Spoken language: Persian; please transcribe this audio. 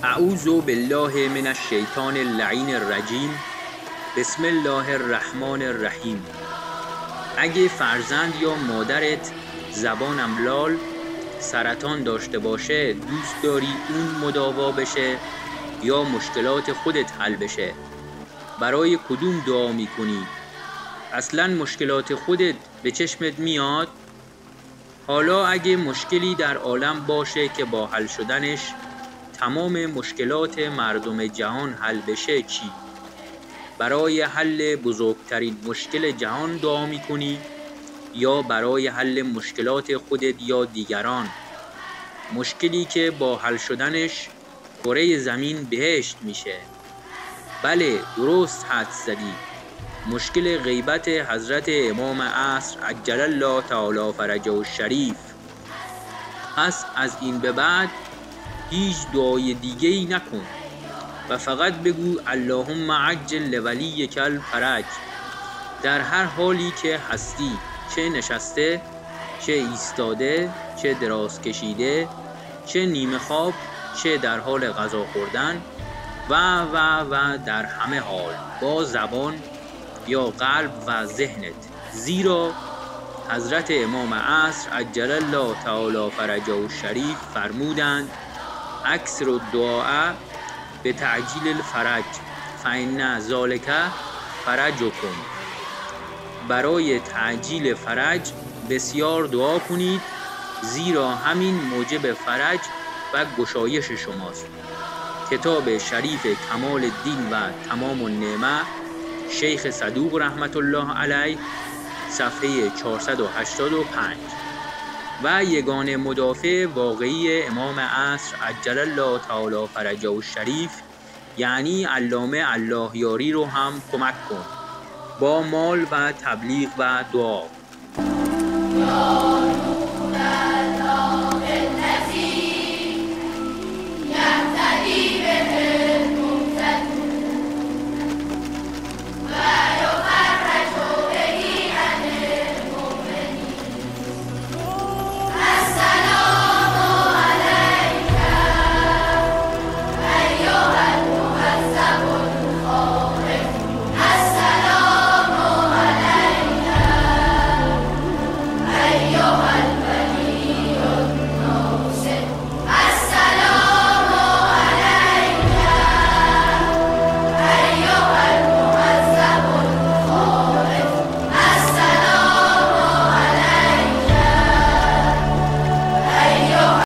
اعوذ بالله من الشیطان اللعین الرجیم. بسم الله الرحمن الرحیم. اگه فرزند یا مادرت زبان املال سرطان داشته باشه، دوست داری اون مداوا بشه یا مشکلات خودت حل بشه؟ برای کدوم دعا میکنی؟ اصلا مشکلات خودت به چشمت میاد؟ حالا اگه مشکلی در عالم باشه که با حل شدنش تمام مشکلات مردم جهان حل بشه چی؟ برای حل بزرگترین مشکل جهان دعا میکنی یا برای حل مشکلات خودت یا دیگران؟ مشکلی که با حل شدنش کره زمین بهشت میشه. بله، درست حدس زدی. مشکل غیبت حضرت امام عصر عجل الله تعالی فرجه الشریف. پس از این به بعد هیچ دعای دیگه‌ای نکن و فقط بگو اللهم عجل لولیک الفرج در هر حالی که هستی، چه نشسته، چه ایستاده، چه دراز کشیده، چه نیمه خواب، چه در حال غذا خوردن و در همه حال با زبان یا قلب و ذهنت. زیرا حضرت امام عصر عجل الله تعالی فرجه الشریف فرمودند اکثر الدعاء به تعجیل الفرج فإن ذلک فرجکم. برای تعجیل فرج بسیار دعا کنید، زیرا همین موجب فرج و گشایش شماست. کتاب شریف کمال الدین و تمام النعمه، شیخ صدوق رحمت الله علیه، صفحه 485. و یگانه مدافع واقعی امام عصر عجل الله تعالی فرجه الشریف یعنی علامه الله یاری رو هم کمک کن با مال و تبلیغ و دعا.